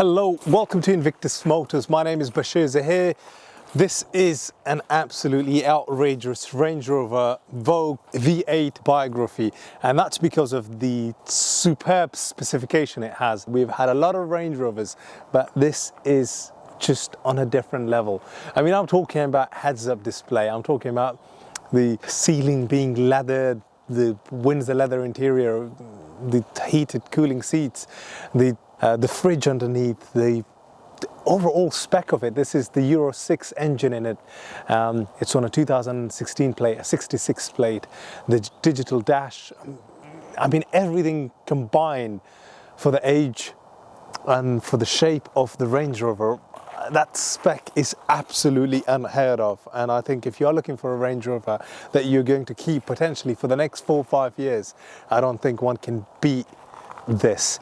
Hello, welcome to Invictus Motors. My name is Basheer Zaheer. This is an absolutely outrageous Range Rover Vogue V8 biography, and that's because of the superb specification it has. We've had a lot of Range Rovers, but this is just on a different level. I mean, I'm talking about heads-up display. I'm talking about the ceiling being leathered, the Windsor leather interior, the heated cooling seats, the fridge underneath, the overall spec of it. This is the Euro 6 engine in it. It's on a 2016 plate, a 66 plate, the digital dash. I mean, everything combined for the age and for the shape of the Range Rover. That spec is absolutely unheard of, and I think if you're looking for a Range Rover that you're going to keep potentially for the next 4 or 5 years, I don't think one can beat this.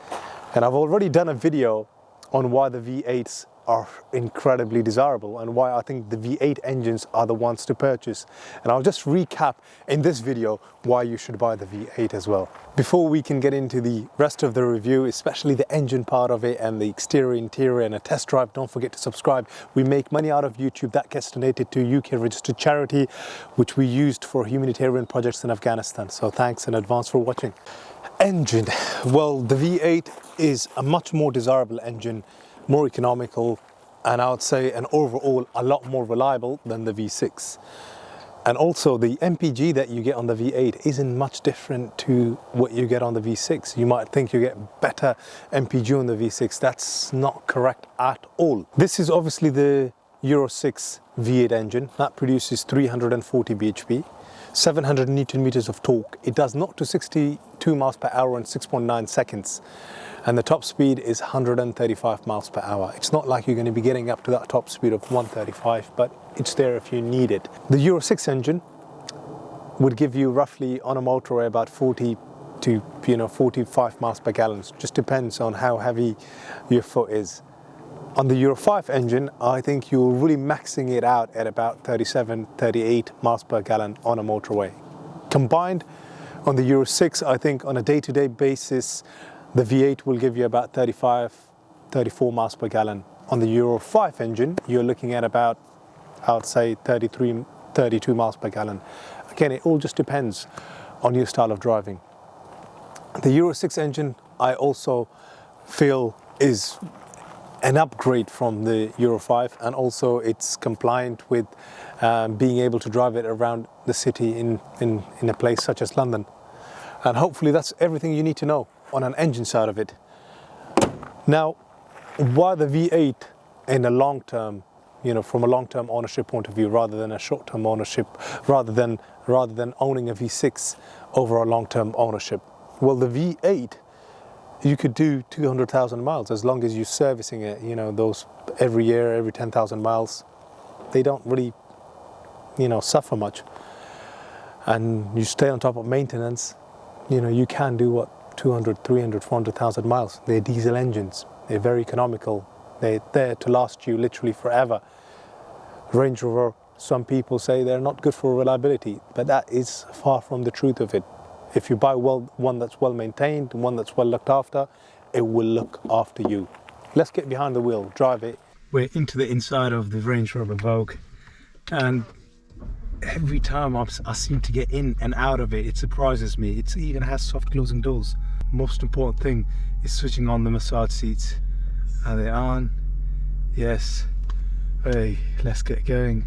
And I've already done a video on why the V8s are incredibly desirable and why I think the V8 engines are the ones to purchase. And I'll just recap in this video why you should buy the V8 as well. Before we can get into the rest of the review, especially the engine part of it and the exterior, interior and a test drive, don't forget to subscribe. We make money out of YouTube that gets donated to a UK registered charity, which we used for humanitarian projects in Afghanistan. So thanks in advance for watching. Engine. Well, the V8 is a much more desirable engine, more economical, and I would say an overall a lot more reliable than the V6. And also the MPG that you get on the V8 isn't much different to what you get on the V6. You might think you get better MPG on the V6. That's not correct at all. This is obviously the Euro 6 V8 engine that produces 340 bhp. 700 Newton meters of torque. It does 0 to 62 miles per hour in 6.9 seconds. And the top speed is 135 miles per hour. It's not like you're going to be getting up to that top speed of 135, but it's there if you need it. The Euro 6 engine would give you roughly on a motorway about 40 to 45 miles per gallon. It just depends on how heavy your foot is. On the Euro 5 engine, I think you're really maxing it out at about 37, 38 miles per gallon on a motorway. Combined on the Euro 6, I think on a day-to-day basis, the V8 will give you about 35, 34 miles per gallon. On the Euro 5 engine, you're looking at about, I would say, 33, 32 miles per gallon. Again, it all just depends on your style of driving. The Euro 6 engine, I also feel is an upgrade from the Euro 5, and also it's compliant with being able to drive it around the city in a place such as London. And hopefully that's everything you need to know on an engine side of it. Now, why the V8 in a long term, from a long-term ownership point of view rather than a short-term ownership, rather than owning a V6 over a long-term ownership? Well, the V8, you could do 200,000 miles as long as you're servicing it, those every year, every 10,000 miles. They don't really, suffer much. And you stay on top of maintenance, you can do what, 200, 300, 400,000 miles. They're diesel engines. They're very economical. They're there to last you literally forever. Range Rover, some people say they're not good for reliability, but that is far from the truth of it. If you buy one that's well maintained, one that's well looked after, it will look after you. Let's get behind the wheel, drive it. We're into the inside of the Range Rover Vogue, and every time I seem to get in and out of it, it surprises me. It even has soft closing doors. Most important thing is switching on the massage seats. Are they on? Yes. Hey, let's get going.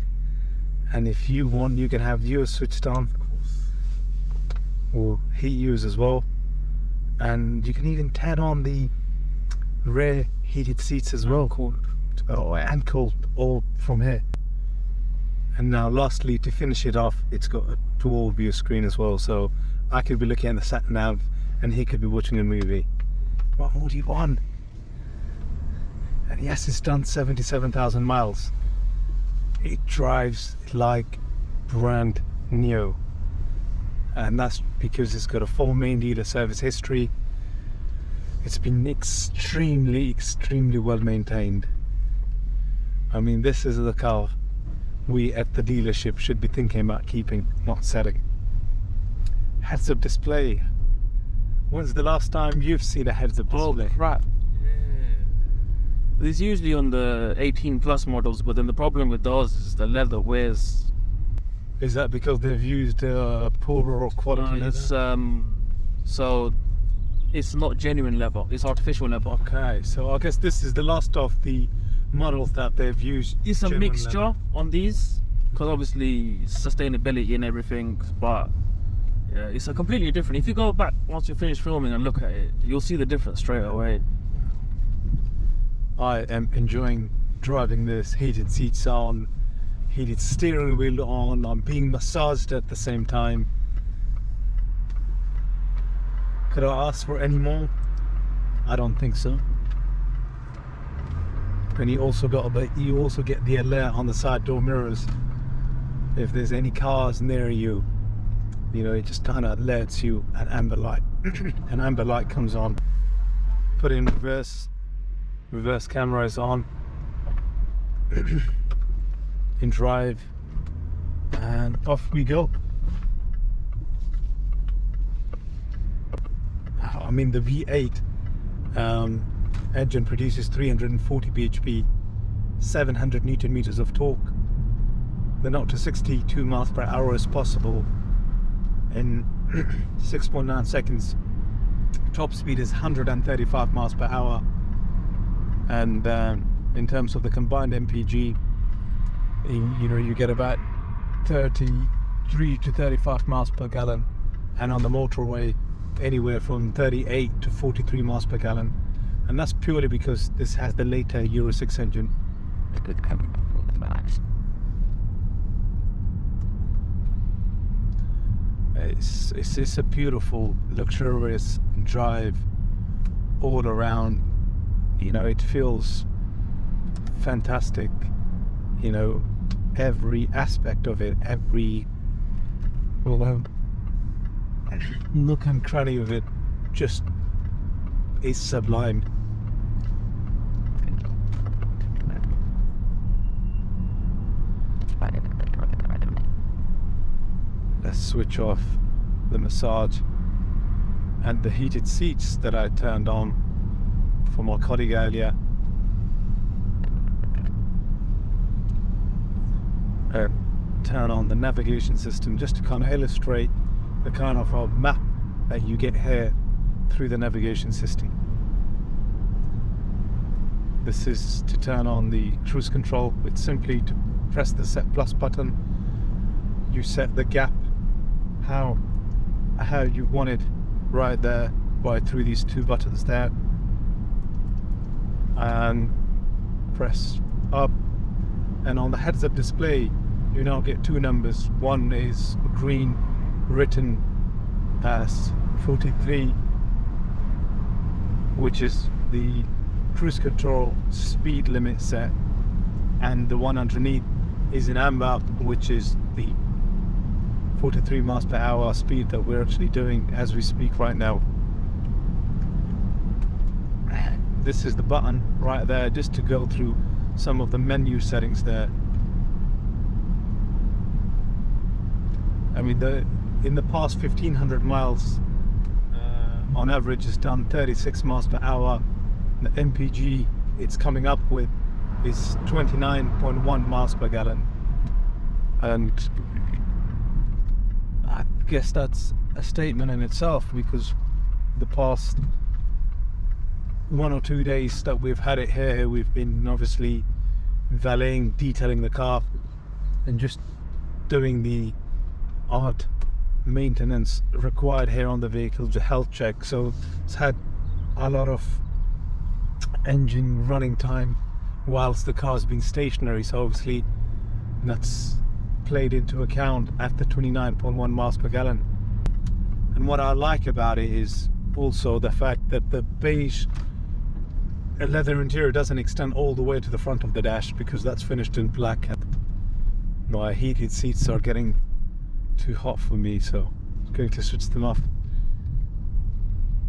And if you want, you can have yours switched on, or heat use as well, and you can even turn on the rear heated seats as well, and cold, all from here. And now lastly, to finish it off, it's got a dual view screen as well, so I could be looking at the sat nav and he could be watching a movie. What more do you want? And yes, it's done 77,000 miles. It drives like brand new. And that's because it's got a full main dealer service history. It's been extremely well maintained. I mean, this is the car we at the dealership should be thinking about keeping, not selling. Heads-up display. When's the last time you've seen a heads-up display? Oh crap. It's usually on the 18 plus models, but then the problem with those is the leather wears. Is that because they've used poorer quality leather? So it's not genuine leather, it's artificial leather. Okay, so I guess this is the last of the models that they've used. It's a genuine mixture leather. on these, because obviously sustainability and everything, but yeah, it's a completely different. If you go back once you finish filming and look at it, you'll see the difference straight away. I am enjoying driving this. Heated seats on, heated steering wheel on. I'm being massaged at the same time. Could I ask for any more? I don't think so. And you also get the alert on the side door mirrors. If there's any cars near you, you know, it just kind of alerts you. An amber light. An amber light comes on. Put in reverse. Reverse camera is on. In drive. And off we go. I mean, the V8 engine produces 340 bhp, 700 newton meters of torque. The 0 to 62 miles per hour is possible in 6.9 seconds. Top speed is 135 miles per hour. And in terms of the combined MPG, you know, you get about 33 to 35 miles per gallon, and on the motorway anywhere from 38 to 43 miles per gallon, and that's purely because this has the later Euro 6 engine. It's a beautiful, luxurious drive all around. You know, it feels fantastic. You know, every aspect of it, every nook and cranny of it just is sublime. Let's switch off the massage and the heated seats that I turned on for my colleague earlier. Turn on the navigation system just to kind of illustrate the kind of a map that you get here through the navigation system. This is to turn on the cruise control. It's simply to press the set plus button. You set the gap how you want it right there, right through these two buttons there, and press up, and on the heads-up display you now get two numbers. One is green, written as 43, which is the cruise control speed limit set, and the one underneath is in amber, which is the 43 miles per hour speed that we're actually doing as we speak right now. This is the button right there just to go through some of the menu settings there. I mean, in the past 1500 miles on average is done 36 miles per hour. The MPG it's coming up with is 29.1 miles per gallon, and I guess that's a statement in itself, because the past 1 or 2 days that we've had it here, we've been obviously valeting, detailing the car, and just doing the odd maintenance required here on the vehicle, the health check. So it's had a lot of engine running time whilst the car's been stationary, so obviously that's played into account at the 29.1 miles per gallon. And what I like about it is also the fact that the beige leather interior doesn't extend all the way to the front of the dash, because that's finished in black. My heated seats are getting too hot for me, so I'm going to switch them off.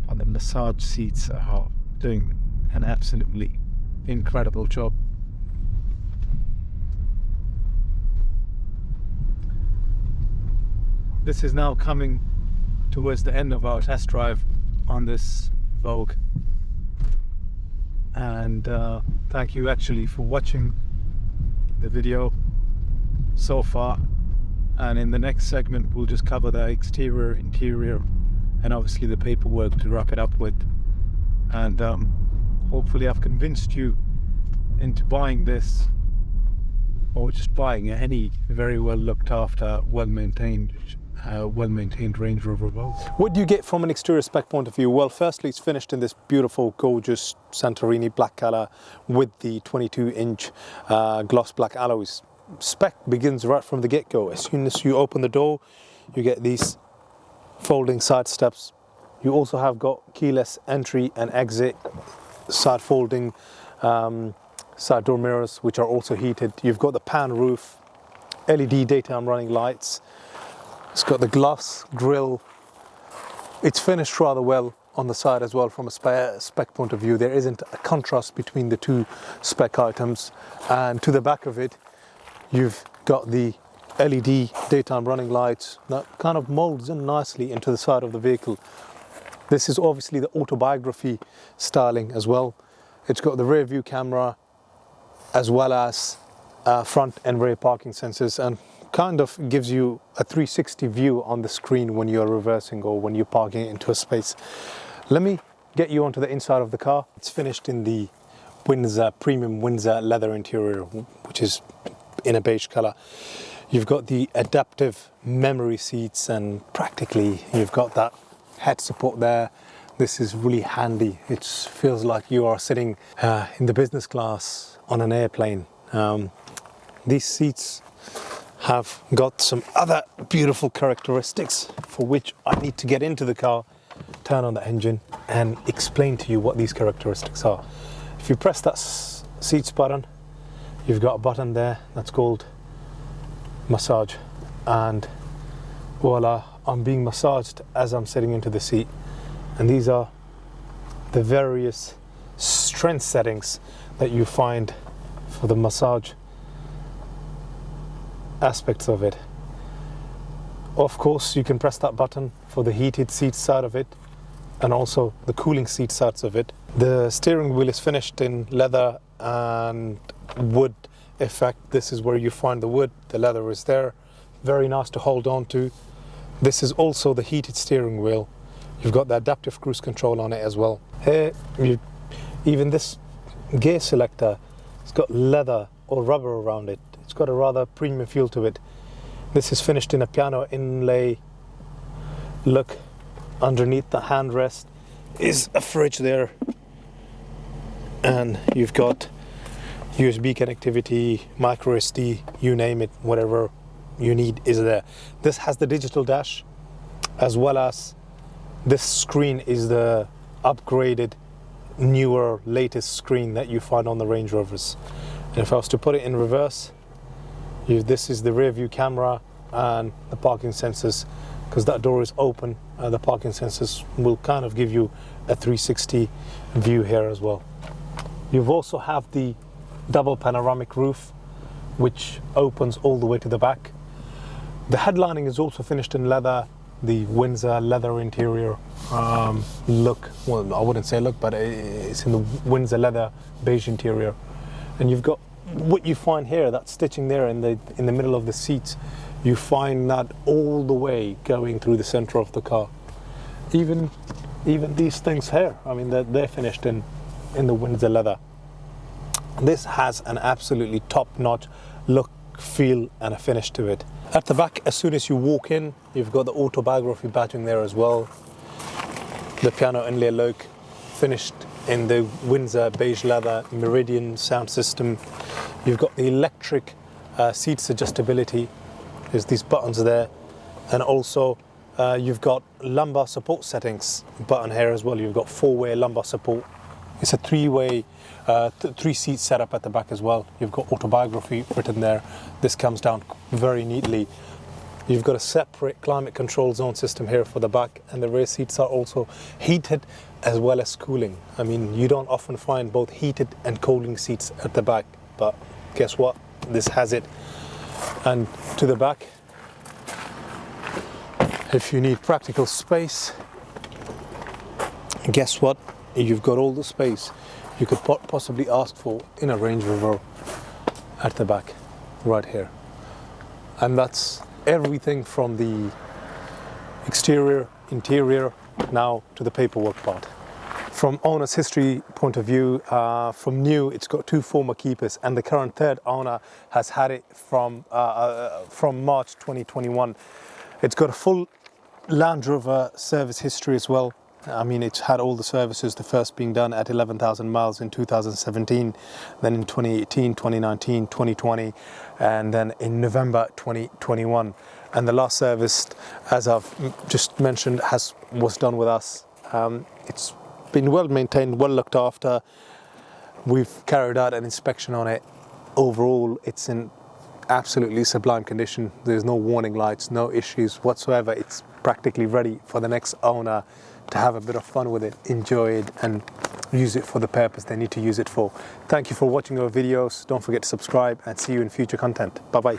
And the massage seats are doing an absolutely incredible job. This is now coming towards the end of our test drive on this Vogue. and thank you actually for watching the video so far. And in the next segment we'll just cover the exterior, interior, and obviously the paperwork to wrap it up with. And hopefully I've convinced you into buying this, or just buying any very well looked after, well-maintained Range Rover Vogue. What do you get from an exterior spec point of view? Well, firstly, it's finished in this beautiful, gorgeous Santorini black color with the 22-inch gloss black alloys. Spec begins right from the get-go. As soon as you open the door, you get these folding side steps. You also have got keyless entry and exit, side folding side door mirrors, which are also heated. You've got the pan roof, LED daytime running lights. It's got the glass grille. It's finished rather well on the side as well from a spec point of view. There isn't a contrast between the two spec items. And to the back of it, you've got the LED daytime running lights that kind of molds in nicely into the side of the vehicle. This is obviously the Autobiography styling as well. It's got the rear view camera as well as front and rear parking sensors, and kind of gives you a 360 view on the screen when you're reversing or when you're parking into a space. Let me get you onto the inside of the car. It's finished in the premium Windsor leather interior, which is in a beige color. You've got the adaptive memory seats, and practically you've got that head support there. This is really handy. It feels like you are sitting in the business class on an airplane. These seats have got some other beautiful characteristics for which I need to get into the car, turn on the engine, and explain to you what these characteristics are. If you press that seats button, you've got a button there that's called massage, and voila, I'm being massaged as I'm sitting into the seat. And these are the various strength settings that you find for the massage aspects of it. Of course, you can press that button for the heated seat side of it and also the cooling seat sides of it. The steering wheel is finished in leather and wood effect. This is where you find the wood. The leather is there. Very nice to hold on to. This is also the heated steering wheel. You've got the adaptive cruise control on it as well. Here, even this gear selector, it's got leather or rubber around it. It's got a rather premium feel to it. This is finished in a piano inlay look. Underneath the handrest is a fridge there, and you've got USB connectivity, micro SD, you name it, whatever you need is there. This has the digital dash, as well as this screen is the upgraded, newer, latest screen that you find on the Range Rovers. And if I was to put it in reverse, this is the rear view camera and the parking sensors. Because that door is open, the parking sensors will kind of give you a 360 view here as well. You've also have the double panoramic roof, which opens all the way to the back. The headlining is also finished in leather, the Windsor leather interior look. Well, I wouldn't say look, but it's in the Windsor leather beige interior. And you've got what you find here, that stitching there in the middle of the seats. You find that all the way going through the center of the car. Even these things here, I mean, they're finished in the Windsor leather. This has an absolutely top-notch look, feel, and a finish to it. At the back, as soon as you walk in, you've got the Autobiography badging there as well. The piano inlay look, finished in the Windsor beige leather Meridian sound system. You've got the electric seats adjustability. There's these buttons there, and also you've got lumbar support settings button here as well. You've got 4-way lumbar support. It's a 3-way, 3-seat setup at the back as well. You've got Autobiography written there. This comes down very neatly. You've got a separate climate control zone system here for the back, and the rear seats are also heated as well as cooling. I mean, you don't often find both heated and cooling seats at the back, but guess what? This has it. And to the back, if you need practical space, guess what? You've got all the space. you could possibly ask for in a Range Rover at the back, right here. And that's everything from the exterior, interior, now to the paperwork part. From owner's history point of view, from new, it's got 2 former keepers, and the current 3rd owner has had it from March 2021. It's got a full Land Rover service history as well. I mean, it's had all the services, the first being done at 11,000 miles in 2017, then in 2018, 2019, 2020, and then in November 2021. And the last service, as I've just mentioned, was done with us. It's been well maintained, well looked after. We've carried out an inspection on it. Overall, it's in absolutely sublime condition. There's no warning lights, no issues whatsoever. It's practically ready for the next owner to have a bit of fun with it, enjoy it, and use it for the purpose they need to use it for. Thank you for watching our videos. Don't forget to subscribe, and see you in future content. Bye bye.